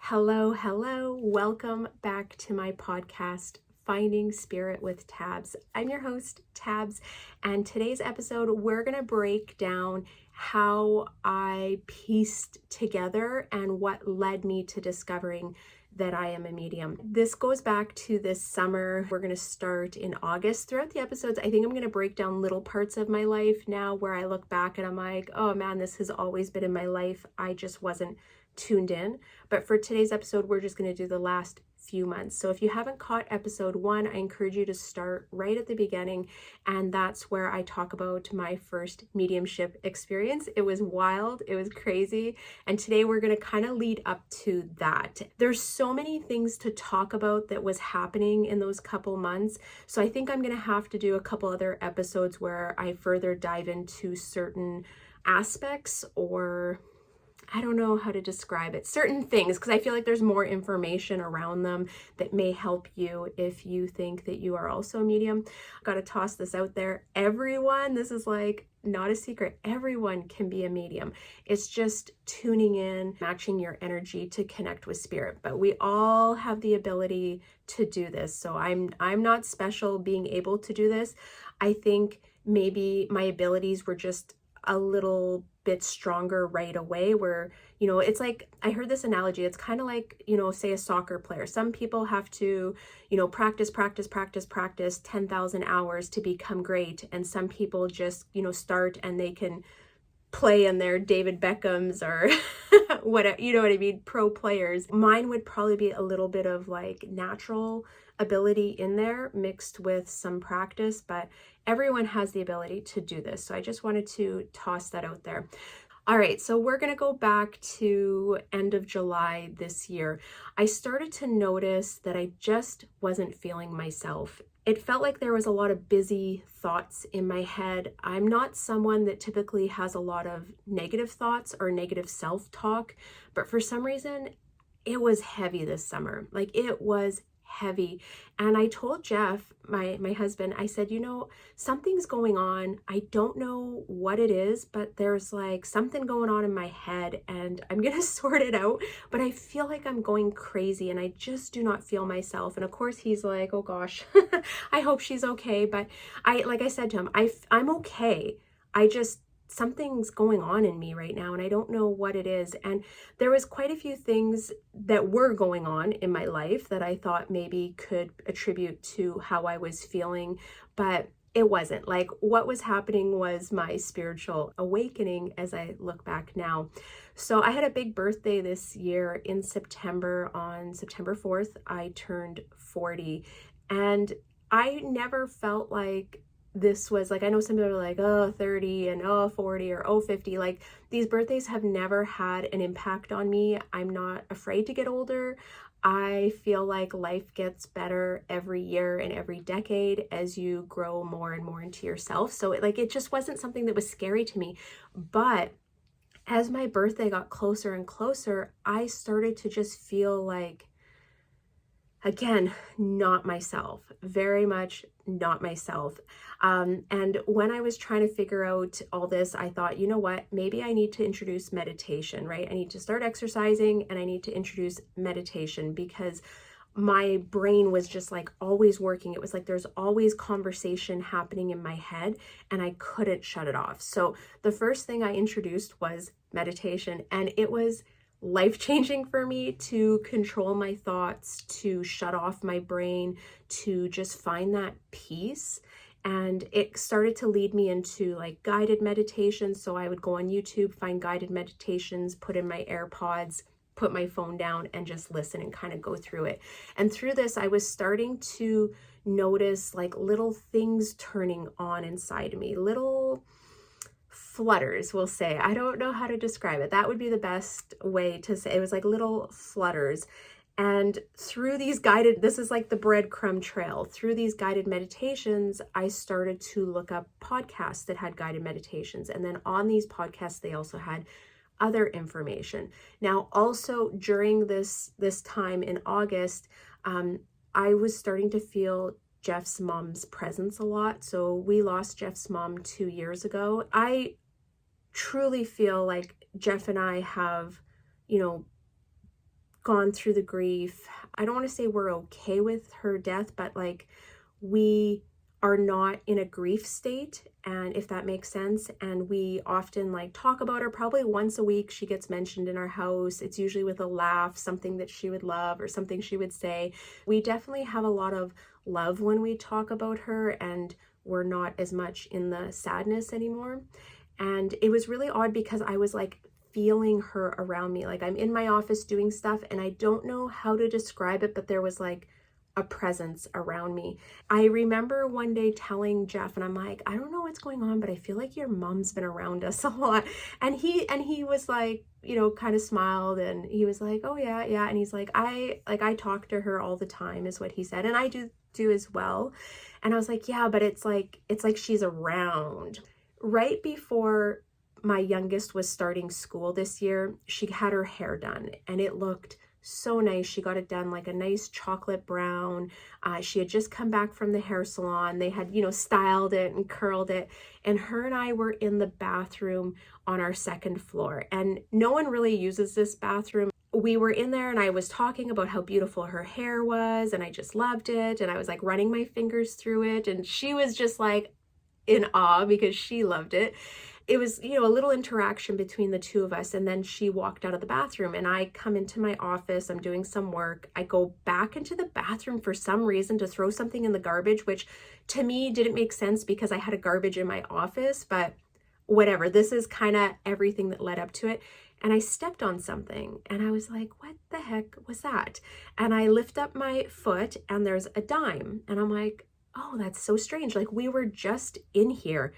Hello, hello. Welcome back to my podcast, Finding Spirit with Tabs. I'm your host, Tabs, and today's episode, we're going to break down how I pieced together and what led me to discovering that I am a medium. This goes back to this summer. We're going to start in August. Throughout the episodes, I think I'm going to break down little parts of my life now where I look back and I'm like, oh man, this has always been in my life. I just wasn't tuned in. But for today's episode, we're just going to do the last few months. So if you haven't caught episode 1, I encourage you to start right at the beginning. And that's where I talk about my first mediumship experience. It was wild. It was crazy. And today we're going to kind of lead up to that. There's so many things to talk about that was happening in those couple months. So I think I'm going to have to do a couple other episodes where I further dive into certain aspects, or I don't know how to describe it, certain things, because I feel like there's more information around them that may help you if you think that you are also a medium. I've got to toss this out there. Everyone, this is like not a secret, everyone can be a medium. It's just tuning in, matching your energy to connect with spirit. But we all have the ability to do this. So I'm not special being able to do this. I think maybe my abilities were just a little bit stronger right away, where, it's like, I heard this analogy, it's kind of like, say a soccer player. Some people have to, practice 10,000 hours to become great. And some people just, start and they can play in their David Beckhams or what, you know what I mean? Pro players. Mine would probably be a little bit of like natural ability in there mixed with some practice, but everyone has the ability to do this. So I just wanted to toss that out there. All right, so we're going to go back to end of July this year. I started to notice that I just wasn't feeling myself. It felt like there was a lot of busy thoughts in my head. I'm not someone that typically has a lot of negative thoughts or negative self-talk, but for some reason, it was heavy this summer. Like, it was heavy. And I told Jeff, my husband, I said, something's going on. I don't know what it is, but there's like something going on in my head and I'm going to sort it out. But I feel like I'm going crazy and I just do not feel myself. And of course he's like, oh gosh, I hope she's okay. But like I said to him, I'm okay. Something's going on in me right now and I don't know what it is. And there was quite a few things that were going on in my life that I thought maybe could attribute to how I was feeling, but it wasn't. Like, what was happening was my spiritual awakening as I look back now. So I had a big birthday this year in September. On September 4th, I turned 40, and I never felt like this was like, I know some people are like, oh, 30 and oh, 40 or oh, 50. Like, these birthdays have never had an impact on me. I'm not afraid to get older. I feel like life gets better every year and every decade as you grow more and more into yourself. So it just wasn't something that was scary to me. But as my birthday got closer and closer, I started to just feel like, again, not myself, very much not myself. And when I was trying to figure out all this, I thought, you know what, maybe I need to introduce meditation, right? I need to start exercising and I need to introduce meditation, because my brain was just like always working. It was like there's always conversation happening in my head and I couldn't shut it off. So the first thing I introduced was meditation, and it was life-changing for me to control my thoughts, to shut off my brain, to just find that peace. And it started to lead me into like guided meditations. So I would go on YouTube, find guided meditations, put in my AirPods, put my phone down and just listen and kind of go through it. And through this, I was starting to notice like little things turning on inside me, little flutters, we'll say. I don't know how to describe it. That would be the best way to say it. It was like little flutters. And through these this is like the breadcrumb trail. Through these guided meditations, I started to look up podcasts that had guided meditations. And then on these podcasts, they also had other information. Now, also during this time in August, I was starting to feel Jeff's mom's presence a lot. So we lost Jeff's mom 2 years ago. I truly feel like Jeff and I have, gone through the grief. I don't want to say we're okay with her death, but like we are not in a grief state, and if that makes sense. And we often like talk about her. Probably once a week she gets mentioned in our house. It's usually with a laugh, something that she would love or something she would say. We definitely have a lot of love when we talk about her, and we're not as much in the sadness anymore. And it was really odd because I was like feeling her around me. Like I'm in my office doing stuff and I don't know how to describe it, but there was like a presence around me. I remember one day telling Jeff, and I'm like, I don't know what's going on, but I feel like your mom's been around us a lot. And he was like, kind of smiled, and he was like, oh yeah. And he's like, I talk to her all the time, is what he said. And I do as well. And I was like, yeah, but it's like she's around. Right before my youngest was starting school this year, she had her hair done and it looked so nice. She got it done like a nice chocolate brown. She had just come back from the hair salon. They had, styled it and curled it. And her and I were in the bathroom on our second floor. And no one really uses this bathroom. We were in there and I was talking about how beautiful her hair was and I just loved it. And I was like running my fingers through it. And she was just like in awe because she loved it. It was, a little interaction between the two of us. And then she walked out of the bathroom and I come into my office. I'm doing some work. I go back into the bathroom for some reason to throw something in the garbage, which to me didn't make sense because I had a garbage in my office, but whatever. This is kind of everything that led up to it. And I stepped on something and I was like, what the heck was that? And I lift up my foot and there's a dime. And I'm like, oh, that's so strange. Like we were just in here.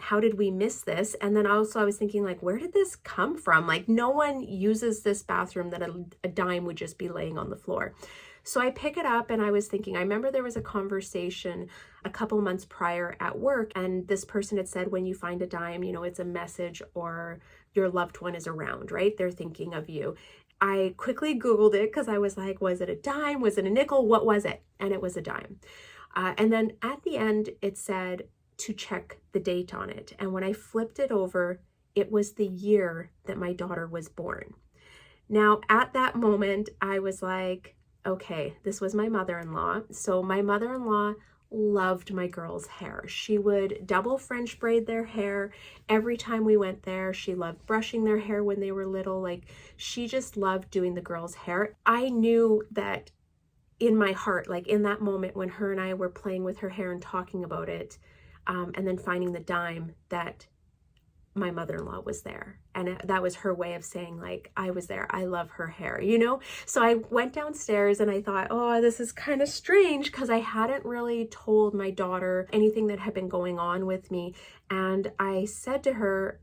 How did we miss this? And then also I was thinking like, where did this come from? Like no one uses this bathroom that a dime would just be laying on the floor. So I pick it up and I was thinking, I remember there was a conversation a couple months prior at work and this person had said, when you find a dime, it's a message or your loved one is around, right? They're thinking of you. I quickly Googled it because I was like, was it a dime? Was it a nickel? What was it? And it was a dime. And then at the end, it said to check the date on it. And when I flipped it over, it was the year that my daughter was born. Now, at that moment, I was like, okay, this was my mother-in-law. So my mother-in-law loved my girls' hair. She would double French braid their hair every time we went there. She loved brushing their hair when they were little. Like she just loved doing the girls' hair. I knew that in my heart, like in that moment when her and I were playing with her hair and talking about it, and then finding the dime, that my mother-in-law was there. And that was her way of saying like, I was there. I love her hair, So I went downstairs and I thought, oh, this is kind of strange because I hadn't really told my daughter anything that had been going on with me. And I said to her,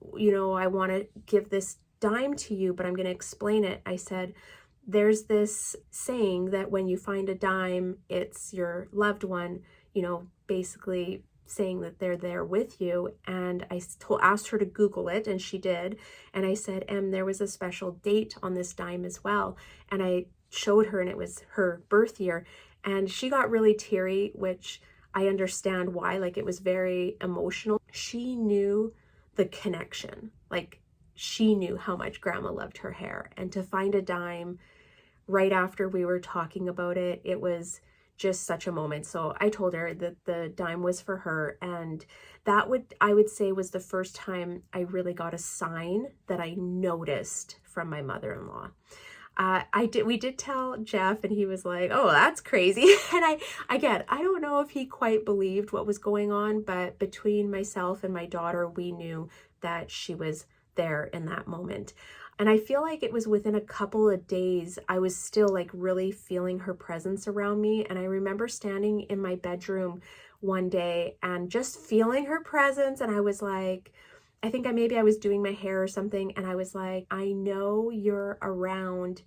I want to give this dime to you, but I'm going to explain it. I said, there's this saying that when you find a dime, it's your loved one, basically saying that they're there with you. And I asked her to Google it, and she did. And I said, there was a special date on this dime as well. And I showed her, and it was her birth year. And she got really teary, which I understand why. Like it was very emotional. She knew the connection. Like she knew how much grandma loved her hair. And to find a dime right after we were talking about it, it was just such a moment. So I told her that the dime was for her, and that I would say was the first time I really got a sign that I noticed from my mother-in-law. We did tell Jeff, and he was like, oh, that's crazy. And I don't know if he quite believed what was going on, but between myself and my daughter, we knew that she was there in that moment. And I feel like it was within a couple of days, I was still like really feeling her presence around me. And I remember standing in my bedroom one day and just feeling her presence. And I was like, I think maybe I was doing my hair or something. And I was like, I know you're around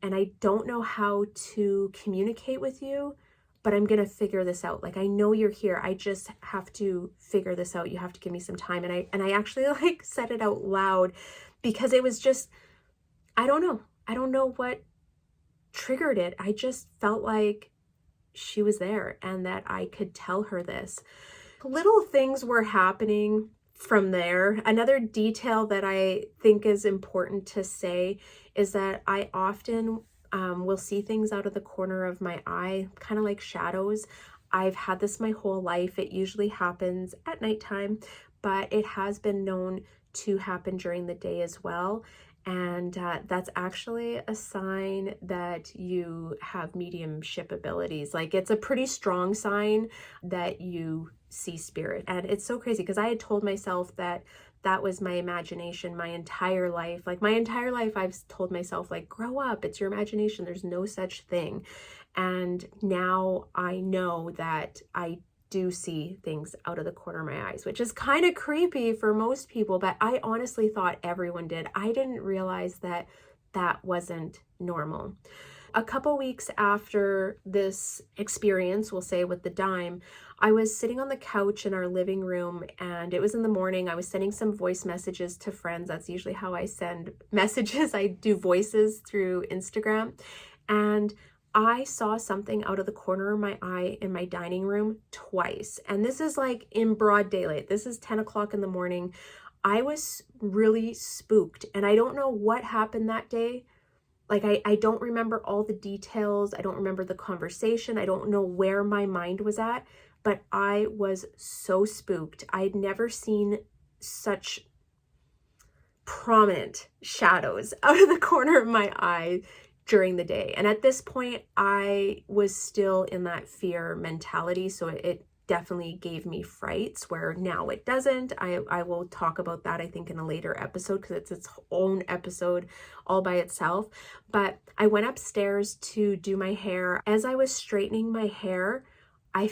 and I don't know how to communicate with you, but I'm going to figure this out. Like, I know you're here. I just have to figure this out. You have to give me some time. And I actually like said it out loud because it was just, I don't know what triggered it. I just felt like she was there and that I could tell her this. Little things were happening from there. Another detail that I think is important to say is that I often will see things out of the corner of my eye, kind of like shadows. I've had this my whole life. It usually happens at nighttime, but it has been known to happen during the day as well. And that's actually a sign that you have mediumship abilities. Like, it's a pretty strong sign that you see spirit. And it's so crazy because I had told myself that that was my imagination my entire life. Like, my entire life, I've told myself, like, grow up, it's your imagination. There's no such thing. And now I know that I do see things out of the corner of my eyes, which is kind of creepy for most people, but I honestly thought everyone did. I didn't realize that that wasn't normal. A couple weeks after this experience, we'll say with the dime, I was sitting on the couch in our living room, and it was in the morning. I was sending some voice messages to friends. That's usually how I send messages. I do voices through Instagram, and I saw something out of the corner of my eye in my dining room twice. And this is like in broad daylight. This is 10 o'clock in the morning. I was really spooked, and I don't know what happened that day. Like, I don't remember all the details. I don't remember the conversation. I don't know where my mind was at, but I was so spooked. I had never seen such prominent shadows out of the corner of my eye during the day. And at this point, I was still in that fear mentality. So it definitely gave me frights, where now it doesn't. I will talk about that, I think, in a later episode, because it's its own episode all by itself. But I went upstairs to do my hair. As I was straightening my hair, I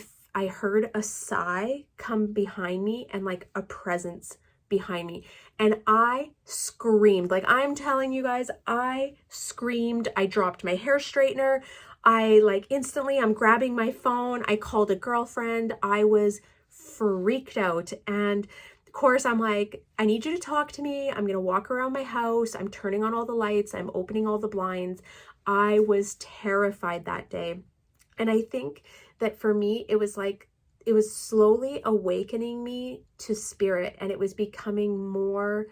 heard a sigh come behind me, and like a presence behind me, and I screamed. Like, I'm telling you guys, I screamed. I dropped my hair straightener. I'm grabbing my phone. I called a girlfriend. I was freaked out. And of course, I'm like, I need you to talk to me. I'm going to walk around my house. I'm turning on all the lights. I'm opening all the blinds. I was terrified that day. And I think that for me, it was slowly awakening me to spirit, and it was becoming more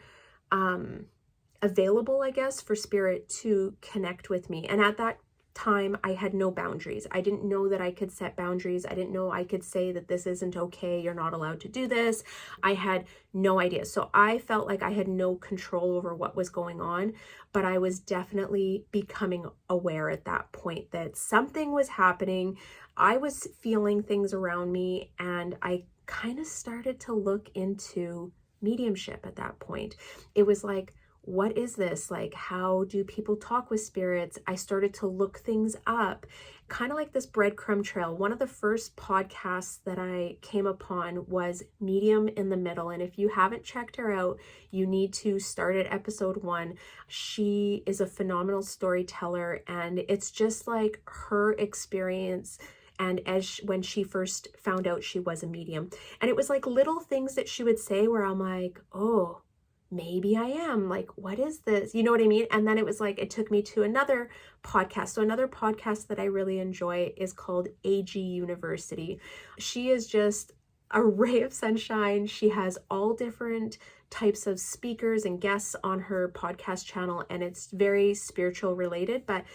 available, I guess, for spirit to connect with me. And at that time, I had no boundaries. I didn't know that I could set boundaries. I didn't know I could say that this isn't okay. You're not allowed to do this. I had no idea. So I felt like I had no control over what was going on, but I was definitely becoming aware at that point that something was happening. I was feeling things around me, and I kind of started to look into mediumship at that point. It was like, what is this? Like, how do people talk with spirits? I started to look things up, kind of like this breadcrumb trail. One of the first podcasts that I came upon was Medium in the Middle. And if you haven't checked her out, you need to start at episode 1. She is a phenomenal storyteller, and it's just like her experience. And when she first found out she was a medium, and it was like little things that she would say where I'm like, oh, maybe I am. Like, what is this? You know what I mean? And then it was like, it took me to another podcast. So another podcast that I really enjoy is called AG University. She is just a ray of sunshine. She has all different types of speakers and guests on her podcast channel, and it's very spiritual related, but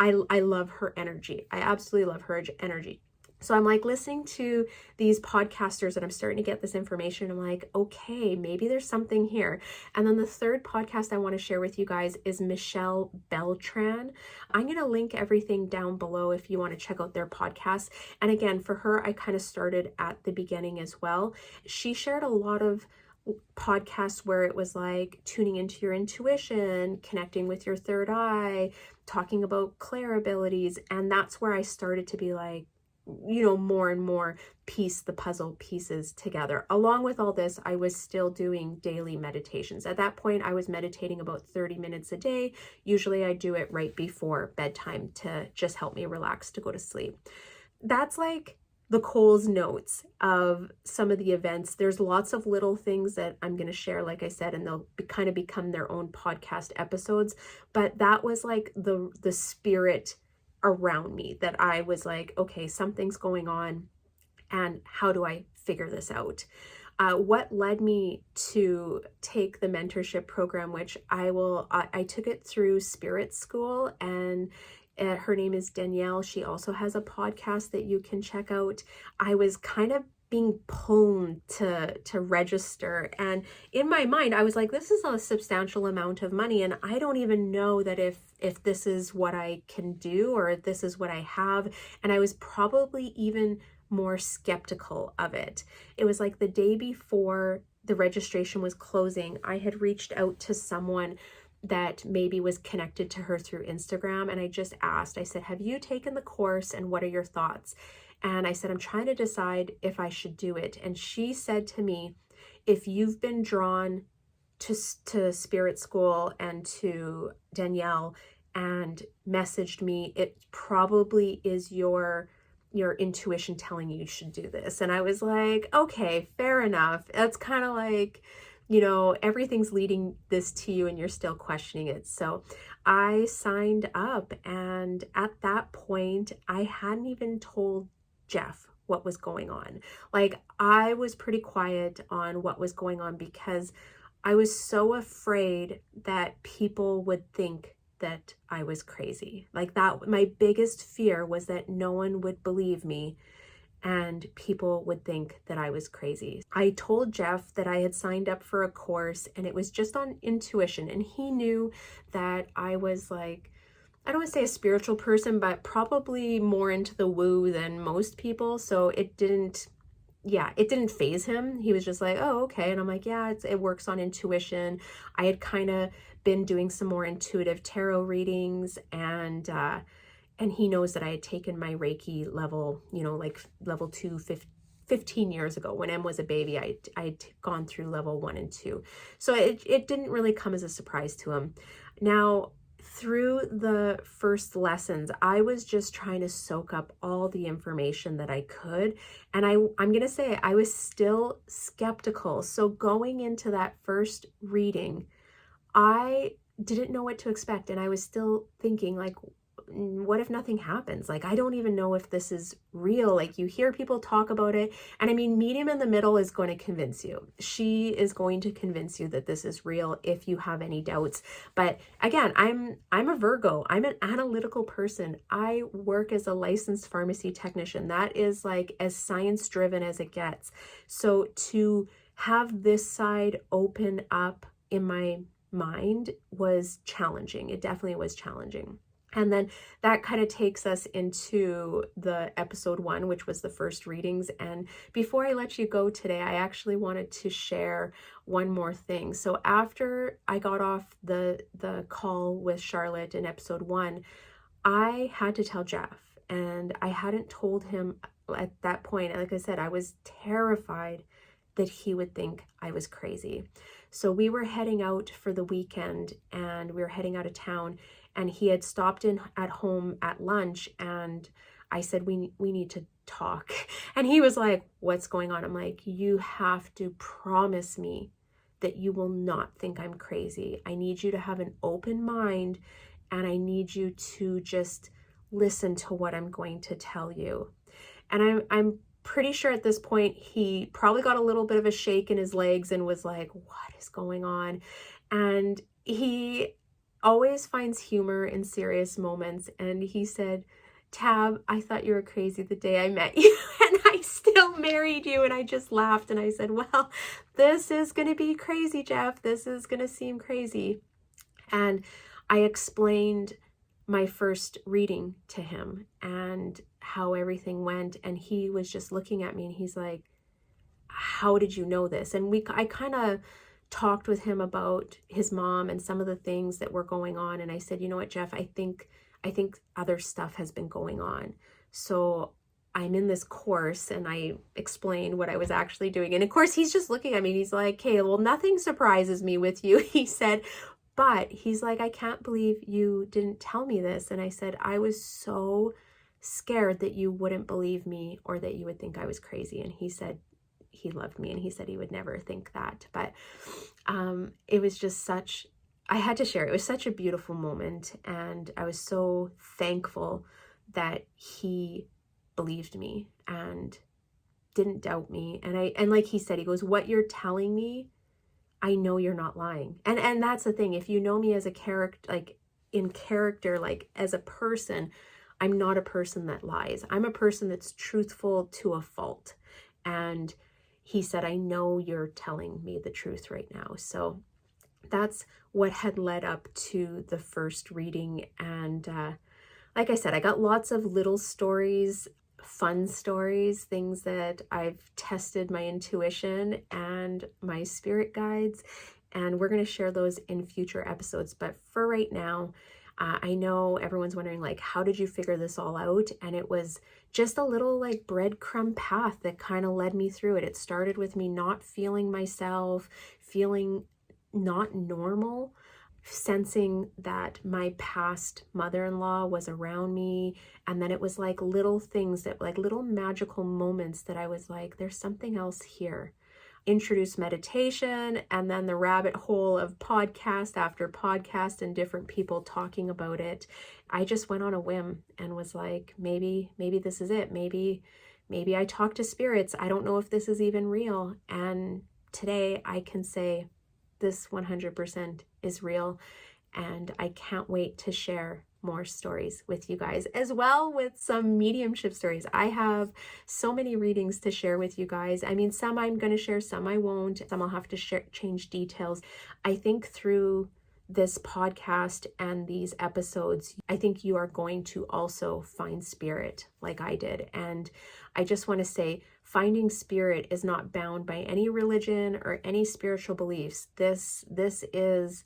I love her energy. I absolutely love her energy. So I'm like listening to these podcasters, and I'm starting to get this information. I'm like, okay, maybe there's something here. And then the third podcast I want to share with you guys is Michelle Beltran. I'm going to link everything down below if you want to check out their podcast. And again, for her, I kind of started at the beginning as well. She shared a lot of podcasts where it was like tuning into your intuition, connecting with your third eye, talking about clair abilities. And that's where I started to be like, more and more piece the puzzle pieces together. Along with all this, I was still doing daily meditations. At that point, I was meditating about 30 minutes a day. Usually I do it right before bedtime to just help me relax to go to sleep. That's like the Cole's notes of some of the events. There's lots of little things that I'm going to share, like I said, and they'll kind of become their own podcast episodes. But that was like the spirit around me that I was like, okay, something's going on, and how do I figure this out? What led me to take the mentorship program, which I took it through Spirit School, and Her name is Danielle. She also has a podcast that you can check out. I was kind of being pulled to register, and in my mind I was like, this is a substantial amount of money, and I don't even know that if this is what I can do or if this is what I have. And I was probably even more skeptical of it. It was like the day before the registration was closing, I had reached out to someone that maybe was connected to her through Instagram, and I just asked, I said, have you taken the course and what are your thoughts? And I said, I'm trying to decide if I should do it. And she said to me, if you've been drawn to Spirit School and to Danielle and messaged me, it probably is your intuition telling you should do this. And I was like, okay, fair enough. That's kind of like, everything's leading this to you and you're still questioning it. So I signed up, and at that point, I hadn't even told Jeff what was going on. Like, I was pretty quiet on what was going on because I was so afraid that people would think that I was crazy. Like, that, my biggest fear was that no one would believe me and people would think that I was crazy. I told Jeff that I had signed up for a course, and it was just on intuition, and he knew that I was like, I don't want to say a spiritual person, but probably more into the woo than most people. So it didn't faze him. He was just like, oh, okay. And I'm like, yeah, it works on intuition. I had kind of been doing some more intuitive tarot readings, and he knows that I had taken my Reiki level, like level 2, 15 years ago when Em was a baby. I'd gone through level 1 and 2. So it didn't really come as a surprise to him. Now, through the first lessons, I was just trying to soak up all the information that I could. And I'm going to say I was still skeptical. So going into that first reading, I didn't know what to expect. And I was still thinking, like, what if nothing happens? Like, I don't even know if this is real. Like, you hear people talk about it. And I mean, Medium in the Middle is going to convince you. She is going to convince you that this is real if you have any doubts. But again, I'm a Virgo. I'm an analytical person. I work as a licensed pharmacy technician. That is like as science driven as it gets. So to have this side open up in my mind was challenging. It definitely was challenging. And then that kind of takes us into the episode 1, which was the first readings. And before I let you go today, I actually wanted to share one more thing. So after I got off the call with Charlotte in episode 1, I had to tell Jeff, and I hadn't told him at that point. Like I said, I was terrified that he would think I was crazy. So we were heading out for the weekend, and we were heading out of town, and he had stopped in at home at lunch, and I said, we need to talk. And he was like, what's going on? I'm like, you have to promise me that you will not think I'm crazy. I need you to have an open mind, and I need you to just listen to what I'm going to tell you. And I'm pretty sure at this point he probably got a little bit of a shake in his legs and was like, what is going on? And he always finds humor in serious moments. And he said, Tab, I thought you were crazy the day I met you, and I still married you. And I just laughed, and I said, well, this is going to be crazy, Jeff. This is going to seem crazy. And I explained my first reading to him and how everything went. And he was just looking at me, and he's like, how did you know this? And I kind of talked with him about his mom and some of the things that were going on. And I said, you know what, Jeff, I think other stuff has been going on. So I'm in this course, and I explained what I was actually doing. And of course, he's just looking at me, and he's like, okay, well, nothing surprises me with you, he said. But he's like, I can't believe you didn't tell me this. And I said, I was so scared that you wouldn't believe me or that you would think I was crazy. And he said he loved me, and he said he would never think that. But it was just I had to share. It was such a beautiful moment, and I was so thankful that he believed me and didn't doubt me. And like he said, he goes, what you're telling me, I know you're not lying. And that's the thing. If you know me as a character, like in character, like as a person, I'm not a person that lies. I'm a person that's truthful to a fault. And he said, I know you're telling me the truth right now. So that's what had led up to the first reading. And like I said, I got lots of little stories, fun stories, things that I've tested my intuition and my spirit guides. And we're going to share those in future episodes. But for right now, I know everyone's wondering, like, how did you figure this all out? And it was just a little like breadcrumb path that kind of led me through it. It started with me not feeling myself, feeling not normal, sensing that my past mother-in-law was around me. And then it was like little things that, like little magical moments that I was like, there's something else here. Introduce meditation, and then the rabbit hole of podcast after podcast and different people talking about it. I just went on a whim and was like, maybe this is it. Maybe I talk to spirits. I don't know if this is even real. And today I can say this 100% is real. And I can't wait to share more stories with you guys, as well with some mediumship stories. I have so many readings to share with you guys. I mean, some I'm going to share, some I won't. Some I'll have to change details. I think through this podcast and these episodes, I think you are going to also find spirit like I did. And I just want to say, finding spirit is not bound by any religion or any spiritual beliefs. This is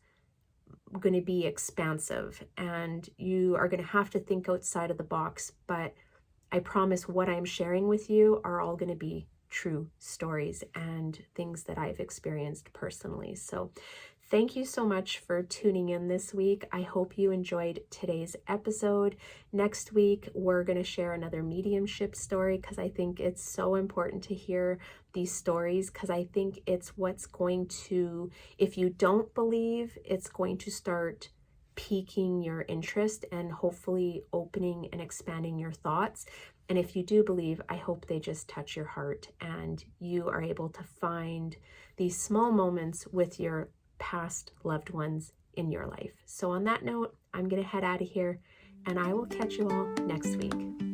going to be expansive, and you are going to have to think outside of the box. But I promise what I'm sharing with you are all going to be true stories and things that I've experienced personally. So thank you so much for tuning in this week. I hope you enjoyed today's episode. Next week, we're going to share another mediumship story, because I think it's so important to hear these stories, because I think it's what's going to, if you don't believe, it's going to start piquing your interest and hopefully opening and expanding your thoughts. And if you do believe, I hope they just touch your heart and you are able to find these small moments with your past loved ones in your life. So on that note, I'm going to head out of here, and I will catch you all next week.